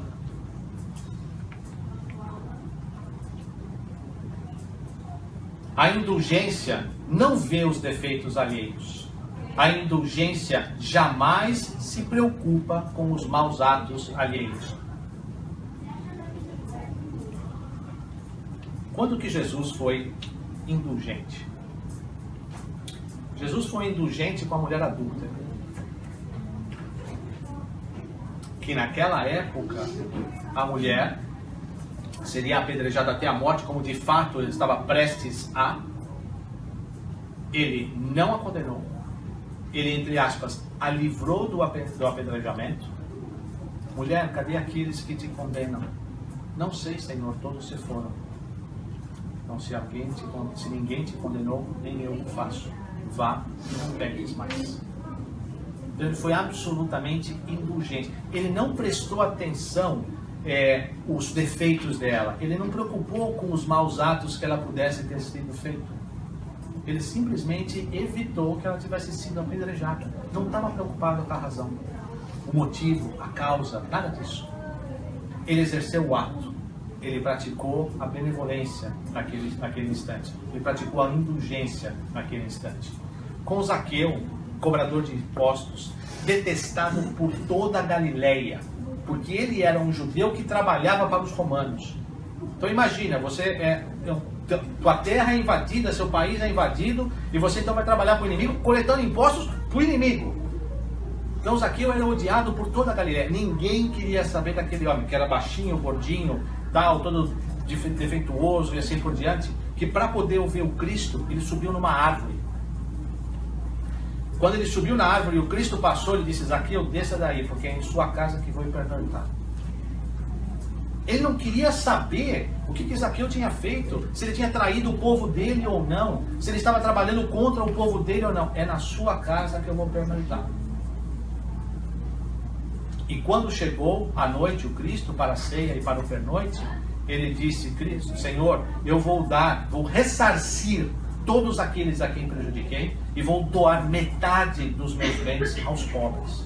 A: A indulgência não vê os defeitos alheios. A indulgência jamais se preocupa com os maus atos alheios. Quando que Jesus foi indulgente? Jesus foi indulgente com a mulher adulta. Que naquela época a mulher seria apedrejada até a morte, como de fato ele estava prestes a. Ele não a condenou. Ele, entre aspas, a livrou do apedrejamento. Mulher, cadê aqueles que te condenam? Não sei, Senhor, todos se foram. Então, se ninguém te condenou, nem eu o faço. Vá e não peques mais. Então, ele foi absolutamente indulgente. Ele não prestou atenção os defeitos dela. Ele não preocupou com os maus atos que ela pudesse ter sido feito. Ele simplesmente evitou que ela tivesse sido apedrejada. Não estava preocupado com a razão, o motivo, a causa, nada disso. Ele exerceu o ato. Ele praticou a benevolência naquele instante. Ele praticou a indulgência naquele instante. Com Zaqueu, cobrador de impostos, detestado por toda a Galileia, porque ele era um judeu que trabalhava para os romanos. Então imagina, tua terra é invadida, seu país é invadido, e você então vai trabalhar para o inimigo, coletando impostos para o inimigo. Então Zaqueu era odiado por toda a Galileia. Ninguém queria saber daquele homem, que era baixinho, gordinho, tal, todo defeituoso e assim por diante, que para poder ouvir o Cristo, ele subiu numa árvore. Quando ele subiu na árvore e o Cristo passou, ele disse: Zaqueu, desça daí, porque é em sua casa que vou perguntar. Ele não queria saber o que Zaqueu tinha feito, se ele tinha traído o povo dele ou não, se ele estava trabalhando contra o povo dele ou não. É na sua casa que eu vou perguntar. E quando chegou a noite o Cristo para a ceia e para o pernoite, ele disse: Cristo, Senhor, eu vou ressarcir todos aqueles a quem prejudiquei e vou doar metade dos meus bens aos pobres.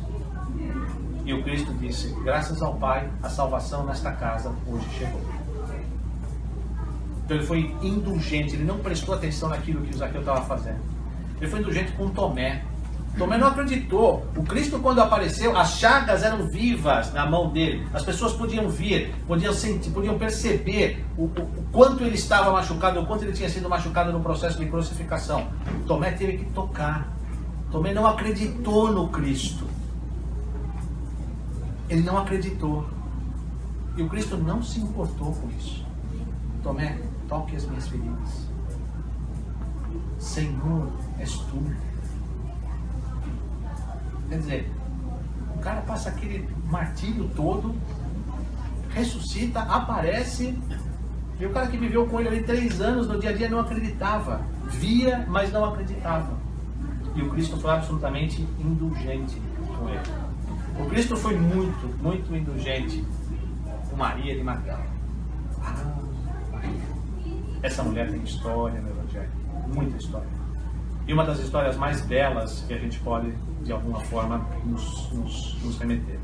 A: E o Cristo disse: graças ao Pai, a salvação nesta casa hoje chegou. Então ele foi indulgente, ele não prestou atenção naquilo que o Zaqueu estava fazendo. Ele foi indulgente com Tomé. Tomé não acreditou. O Cristo, quando apareceu, as chagas eram vivas na mão dele. As pessoas podiam ver, podiam sentir, podiam perceber o quanto ele estava machucado, o quanto ele tinha sido machucado no processo de crucificação. Tomé teve que tocar. Tomé não acreditou no Cristo. Ele não acreditou. E o Cristo não se importou com isso. Tomé, toque as minhas feridas. Senhor, és tu. Quer dizer, o cara passa aquele martírio todo, ressuscita, aparece, e o cara que viveu com ele ali 3 anos no dia a dia não acreditava. Via, mas não acreditava. E o Cristo foi absolutamente indulgente com ele. O Cristo foi muito, muito indulgente com Maria de Magdala. Essa mulher tem história no Evangelho, muita história. E uma das histórias mais belas que a gente pode, de alguma forma, nos remeter.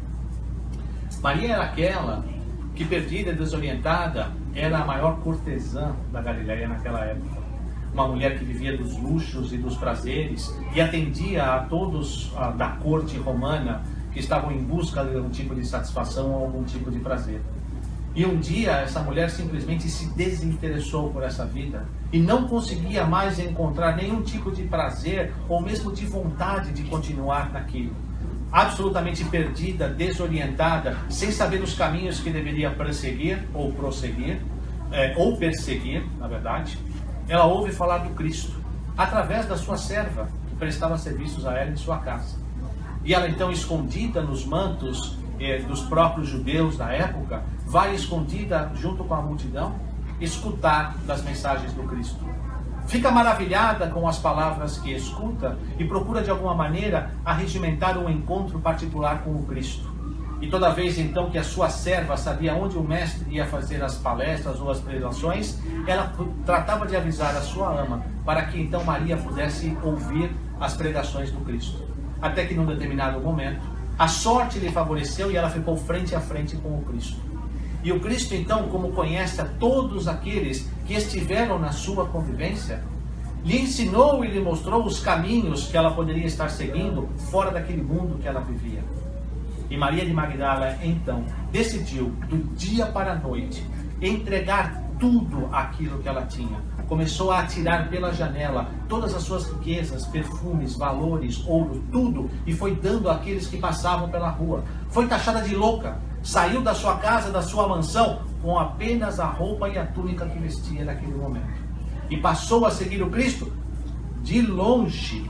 A: Maria era aquela que, perdida, desorientada, era a maior cortesã da Galileia naquela época. Uma mulher que vivia dos luxos e dos prazeres e atendia a todos da corte romana que estavam em busca de algum tipo de satisfação ou algum tipo de prazer. E um dia essa mulher simplesmente se desinteressou por essa vida e não conseguia mais encontrar nenhum tipo de prazer ou mesmo de vontade de continuar naquilo. Absolutamente perdida, desorientada, sem saber os caminhos que deveria perseguir, ou perseguir, na verdade, ela ouve falar do Cristo, através da sua serva, que prestava serviços a ela em sua casa. E ela então, escondida nos mantos dos próprios judeus da época, vai escondida junto com a multidão, escutar das mensagens do Cristo. Fica maravilhada com as palavras que escuta e procura de alguma maneira arregimentar um encontro particular com o Cristo. E toda vez então que a sua serva sabia onde o mestre ia fazer as palestras ou as pregações, ela tratava de avisar a sua ama para que então Maria pudesse ouvir as pregações do Cristo. Até que num determinado momento, a sorte lhe favoreceu e ela ficou frente a frente com o Cristo. E o Cristo então, como conhece a todos aqueles que estiveram na sua convivência, lhe ensinou e lhe mostrou os caminhos que ela poderia estar seguindo fora daquele mundo que ela vivia. E Maria de Magdala, então, decidiu, do dia para a noite, entregar tudo aquilo que ela tinha. Começou a atirar pela janela todas as suas riquezas, perfumes, valores, ouro, tudo, e foi dando àqueles que passavam pela rua. Foi taxada de louca. Saiu da sua casa, da sua mansão, com apenas a roupa e a túnica que vestia naquele momento. E passou a seguir o Cristo de longe,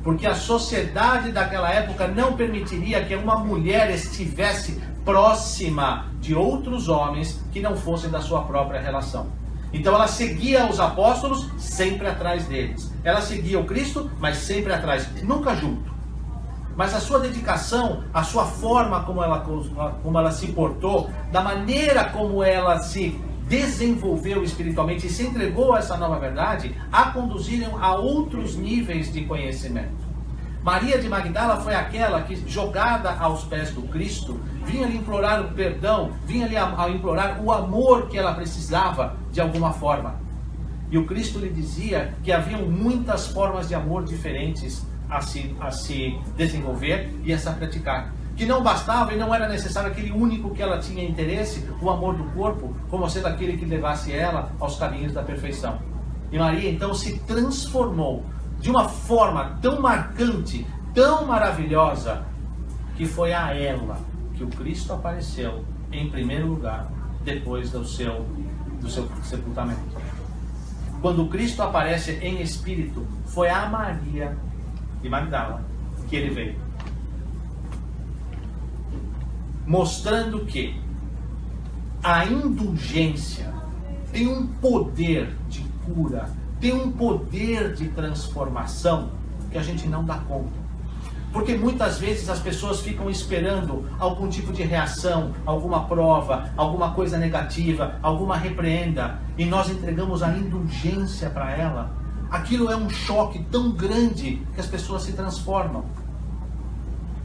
A: porque a sociedade daquela época não permitiria que uma mulher estivesse próxima de outros homens que não fossem da sua própria relação. Então ela seguia os apóstolos, sempre atrás deles. Ela seguia o Cristo, mas sempre atrás, nunca junto. Mas a sua dedicação, a sua forma como ela se portou, da maneira como ela se desenvolveu espiritualmente e se entregou a essa nova verdade, a conduziram a outros níveis de conhecimento. Maria de Magdala foi aquela que, jogada aos pés do Cristo, vinha lhe implorar o perdão, vinha lhe implorar o amor que ela precisava de alguma forma. E o Cristo lhe dizia que haviam muitas formas de amor diferentes a se desenvolver e a se praticar. Que não bastava e não era necessário aquele único que ela tinha interesse, o amor do corpo, como sendo aquele que levasse ela aos caminhos da perfeição. E Maria então se transformou de uma forma tão marcante, tão maravilhosa, que foi a ela que o Cristo apareceu em primeiro lugar, depois do seu sepultamento. Quando o Cristo aparece em espírito, foi a Maria de Magdala que ele veio, mostrando que a indulgência tem um poder de cura, tem um poder de transformação que a gente não dá conta. Porque muitas vezes as pessoas ficam esperando algum tipo de reação, alguma prova, alguma coisa negativa, alguma repreenda, e nós entregamos a indulgência para ela. Aquilo é um choque tão grande que as pessoas se transformam.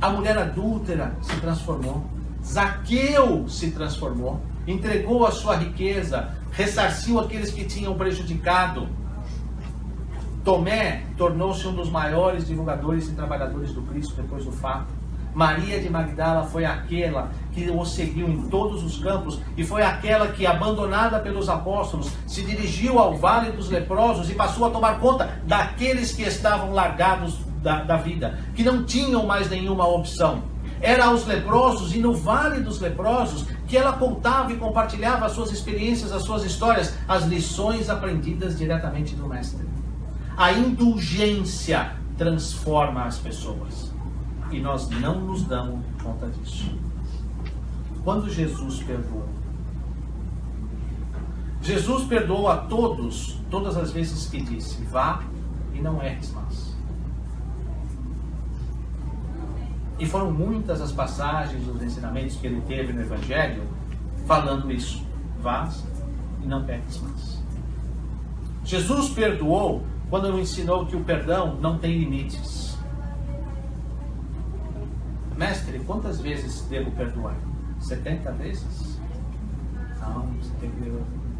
A: A mulher adúltera se transformou. Zaqueu se transformou. Entregou a sua riqueza. Ressarciu aqueles que tinham prejudicado. Tomé tornou-se um dos maiores divulgadores e trabalhadores do Cristo depois do fato. Maria de Magdala foi aquela que o seguiu em todos os campos e foi aquela que, abandonada pelos apóstolos, se dirigiu ao vale dos leprosos e passou a tomar conta daqueles que estavam largados da vida, que não tinham mais nenhuma opção. Era aos leprosos e no vale dos leprosos que ela contava e compartilhava as suas experiências, as suas histórias, as lições aprendidas diretamente do Mestre. A indulgência transforma as pessoas. E nós não nos damos conta disso. Quando Jesus perdoou, Jesus perdoou a todos, todas as vezes que disse: vá e não erres mais. E foram muitas as passagens, os ensinamentos que ele teve no Evangelho, falando isso: vá e não peques mais. Jesus perdoou quando nos ensinou que o perdão não tem limites. Mestre, quantas vezes devo perdoar? 70 vezes? Não, você tem que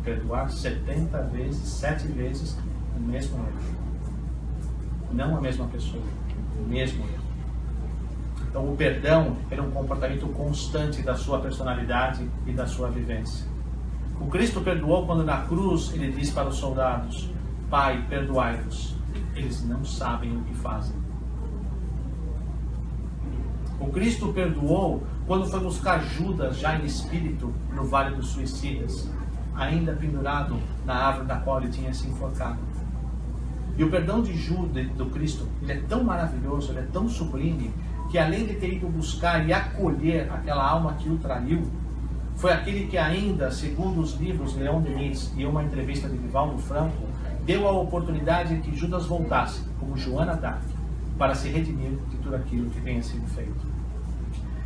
A: perdoar 70 vezes, 7 vezes o mesmo erro. Não a mesma pessoa, o mesmo erro. Então o perdão era um comportamento constante da sua personalidade e da sua vivência. O Cristo perdoou quando na cruz ele disse para os soldados: Pai, perdoai-vos, eles não sabem o que fazem. O Cristo perdoou quando foi buscar Judas já em espírito no Vale dos Suicidas, ainda pendurado na árvore da qual ele tinha se enforcado. E o perdão de Judas, do Cristo, ele é tão maravilhoso, ele é tão sublime, que além de ter ido buscar e acolher aquela alma que o traiu, foi aquele que ainda, segundo os livros Leon Denis e uma entrevista de Divaldo Franco, deu a oportunidade de que Judas voltasse, como Joana d'Arc, para se redimir de tudo aquilo que tenha sido feito.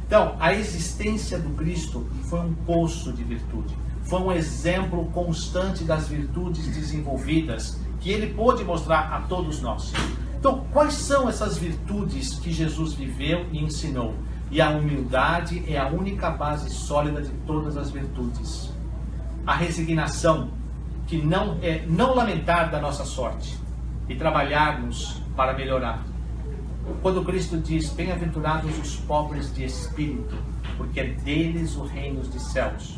A: Então, a existência do Cristo foi um poço de virtude, foi um exemplo constante das virtudes desenvolvidas que ele pôde mostrar a todos nós. Então, quais são essas virtudes que Jesus viveu e ensinou? E a humildade é a única base sólida de todas as virtudes. A resignação, que não lamentar da nossa sorte e trabalharmos para melhorar. Quando Cristo diz: bem-aventurados os pobres de espírito, porque é deles o reino dos céus.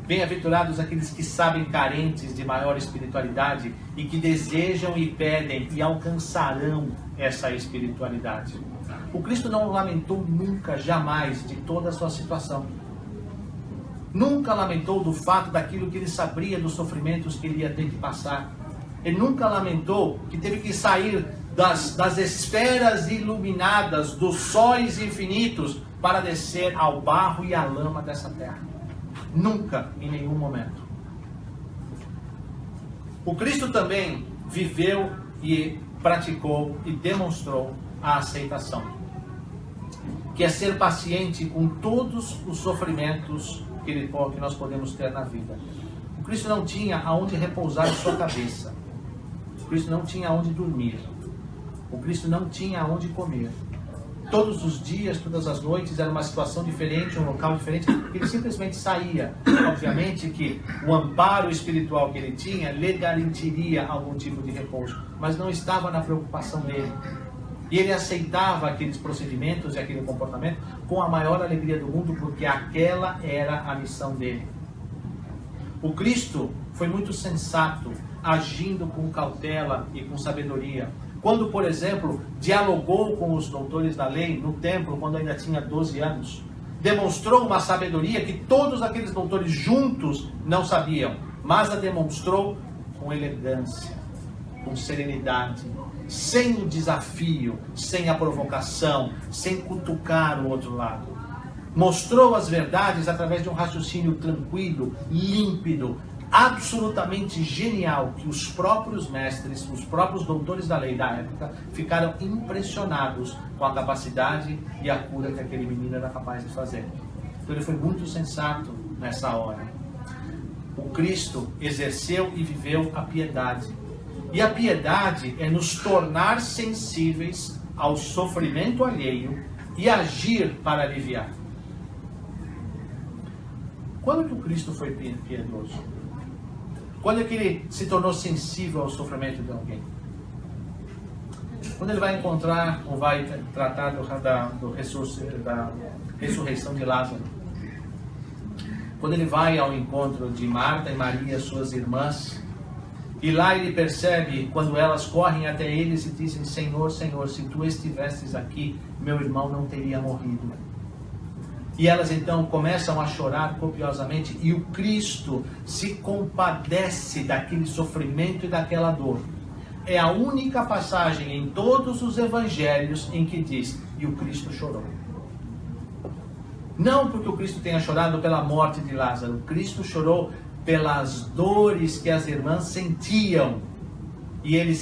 A: Bem-aventurados aqueles que sabem carentes de maior espiritualidade e que desejam e pedem e alcançarão essa espiritualidade. O Cristo não lamentou nunca, jamais, de toda a sua situação. Nunca lamentou do fato daquilo que ele sabia dos sofrimentos que ele ia ter que passar. Ele nunca lamentou que teve que sair das esferas iluminadas, dos sóis infinitos, para descer ao barro e à lama dessa terra. Nunca, em nenhum momento. O Cristo também viveu e praticou e demonstrou a aceitação, que é ser paciente com todos os sofrimentos que nós podemos ter na vida. O Cristo não tinha aonde repousar a sua cabeça. O Cristo não tinha aonde dormir. O Cristo não tinha aonde comer. Todos os dias, todas as noites, era uma situação diferente, um local diferente. Ele simplesmente saía. Obviamente que o amparo espiritual que ele tinha lhe garantiria algum tipo de repouso, mas não estava na preocupação dele. E ele aceitava aqueles procedimentos e aquele comportamento com a maior alegria do mundo, porque aquela era a missão dele. O Cristo foi muito sensato, agindo com cautela e com sabedoria. Quando, por exemplo, dialogou com os doutores da lei no templo, quando ainda tinha 12 anos, demonstrou uma sabedoria que todos aqueles doutores juntos não sabiam, mas a demonstrou com elegância, com serenidade, sem o desafio, sem a provocação, sem cutucar o outro lado. Mostrou as verdades através de um raciocínio tranquilo, límpido, absolutamente genial, que os próprios mestres, os próprios doutores da lei da época ficaram impressionados com a capacidade e a cura que aquele menino era capaz de fazer. Então ele foi muito sensato nessa hora. O Cristo exerceu e viveu a piedade. E a piedade é nos tornar sensíveis ao sofrimento alheio e agir para aliviar. Quando que o Cristo foi piedoso? Quando é que ele se tornou sensível ao sofrimento de alguém? Quando ele vai encontrar ou vai tratar da ressurreição de Lázaro. Quando ele vai ao encontro de Marta e Maria, suas irmãs, e lá ele percebe, quando elas correm até eles e dizem: Senhor, Senhor, se tu estivesses aqui, meu irmão não teria morrido. E elas então começam a chorar copiosamente, e o Cristo se compadece daquele sofrimento e daquela dor. É a única passagem em todos os evangelhos em que diz: e o Cristo chorou. Não porque o Cristo tenha chorado pela morte de Lázaro, o Cristo chorou pelas dores que as irmãs sentiam, e ele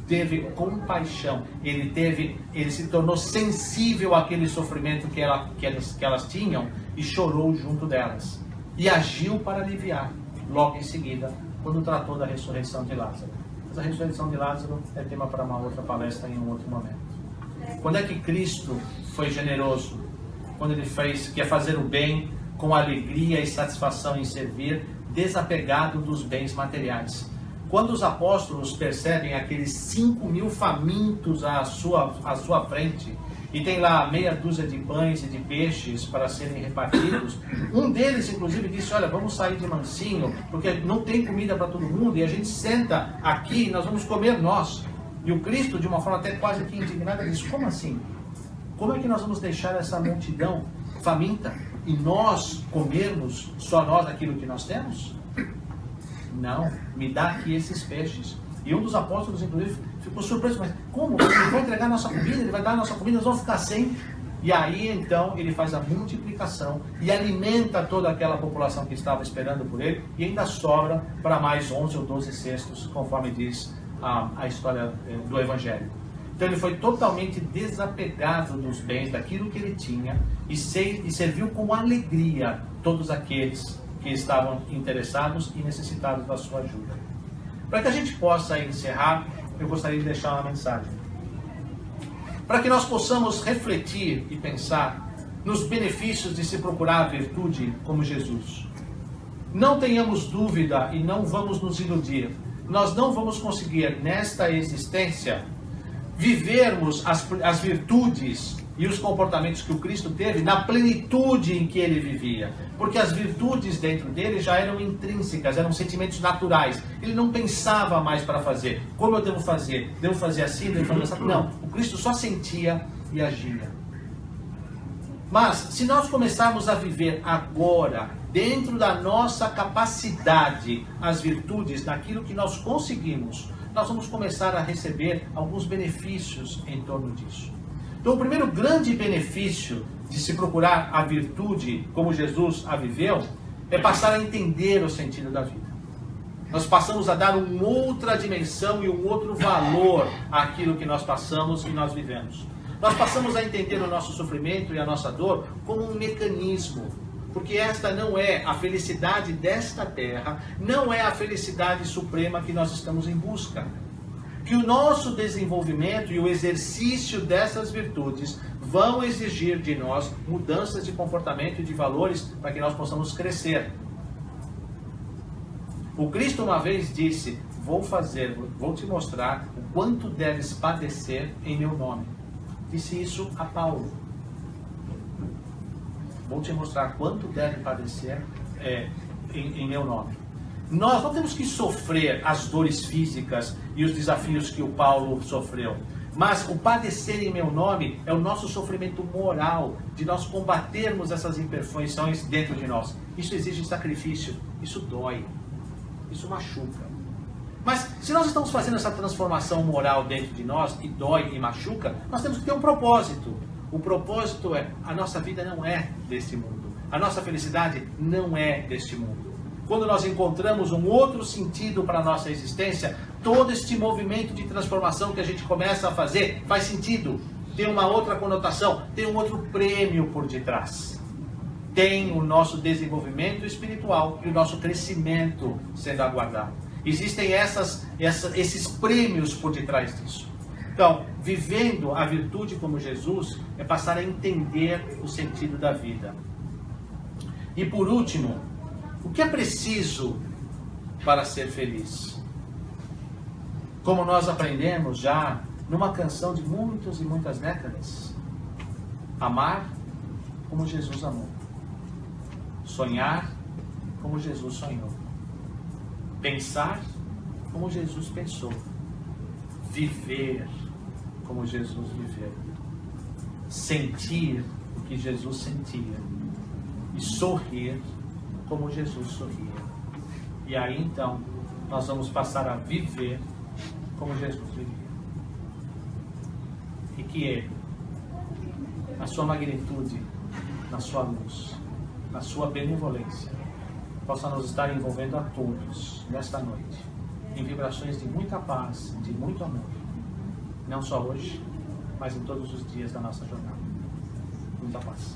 A: teve compaixão, ele se tornou sensível àquele sofrimento que elas tinham e chorou junto delas. E agiu para aliviar, logo em seguida, quando tratou da ressurreição de Lázaro. Mas a ressurreição de Lázaro é tema para uma outra palestra em um outro momento. Quando é que Cristo foi generoso? Quando ele quer fazer o bem com alegria e satisfação em servir, desapegado dos bens materiais. Quando os apóstolos percebem aqueles 5.000 famintos à sua frente, e tem lá meia dúzia de pães e de peixes para serem repartidos, um deles inclusive disse: olha, vamos sair de mansinho, porque não tem comida para todo mundo, e a gente senta aqui e nós vamos comer nós. E o Cristo, de uma forma até quase que indignada, disse: como assim? Como é que nós vamos deixar essa multidão faminta e nós comermos só nós aquilo que nós temos? Não, me dá aqui esses peixes. E um dos apóstolos, inclusive, ficou surpreso: mas como? Ele vai entregar a nossa comida, ele vai dar a nossa comida, nós vamos ficar sem? E aí, então, ele faz a multiplicação e alimenta toda aquela população que estava esperando por ele, e ainda sobra para mais 11 ou 12 cestos, conforme diz a história do Evangelho. Então ele foi totalmente desapegado dos bens, daquilo que ele tinha, e serviu com alegria todos aqueles que estavam interessados e necessitados da sua ajuda. Para que a gente possa encerrar, eu gostaria de deixar uma mensagem. Para que nós possamos refletir e pensar nos benefícios de se procurar a virtude como Jesus. Não tenhamos dúvida e não vamos nos iludir. Nós não vamos conseguir, nesta existência, vivermos as virtudes e os comportamentos que o Cristo teve na plenitude em que ele vivia. Porque as virtudes dentro dele já eram intrínsecas, eram sentimentos naturais. Ele não pensava mais para fazer. Como eu devo fazer? Devo fazer assim? Devo fazer assim? Não, o Cristo só sentia e agia. Mas, se nós começarmos a viver agora, dentro da nossa capacidade, as virtudes, naquilo que nós conseguimos, nós vamos começar a receber alguns benefícios em torno disso. Então, o primeiro grande benefício de se procurar a virtude como Jesus a viveu é passar a entender o sentido da vida. Nós passamos a dar uma outra dimensão e um outro valor àquilo que nós passamos e nós vivemos. Nós passamos a entender o nosso sofrimento e a nossa dor como um mecanismo, porque esta não é a felicidade desta terra, não é a felicidade suprema que nós estamos em busca. Que o nosso desenvolvimento e o exercício dessas virtudes vão exigir de nós mudanças de comportamento e de valores para que nós possamos crescer. O Cristo uma vez disse: vou te mostrar o quanto deves padecer em meu nome. Disse isso a Paulo. Vou te mostrar quanto deve padecer em meu nome. Nós não temos que sofrer as dores físicas e os desafios que o Paulo sofreu. Mas o padecer em meu nome é o nosso sofrimento moral, de nós combatermos essas imperfeições dentro de nós. Isso exige sacrifício, isso dói, isso machuca. Mas se nós estamos fazendo essa transformação moral dentro de nós, e dói e machuca, nós temos que ter um propósito. O propósito é: a nossa vida não é deste mundo. A nossa felicidade não é deste mundo. Quando nós encontramos um outro sentido para a nossa existência, todo este movimento de transformação que a gente começa a fazer faz sentido. Tem uma outra conotação, tem um outro prêmio por detrás. Tem o nosso desenvolvimento espiritual e o nosso crescimento sendo aguardado. Existem esses prêmios por detrás disso. Então, vivendo a virtude como Jesus é passar a entender o sentido da vida. E por último, o que é preciso para ser feliz? Como nós aprendemos já numa canção de muitas e muitas décadas: amar como Jesus amou, sonhar como Jesus sonhou, pensar como Jesus pensou, viver como Jesus viveu, sentir o que Jesus sentia e sorrir como Jesus sorria. E aí então nós vamos passar a viver como Jesus vivia. E que Ele, na sua magnitude, na sua luz, na sua benevolência, possa nos estar envolvendo a todos nesta noite, em vibrações de muita paz, de muito amor, não só hoje, mas em todos os dias da nossa jornada. Muita paz.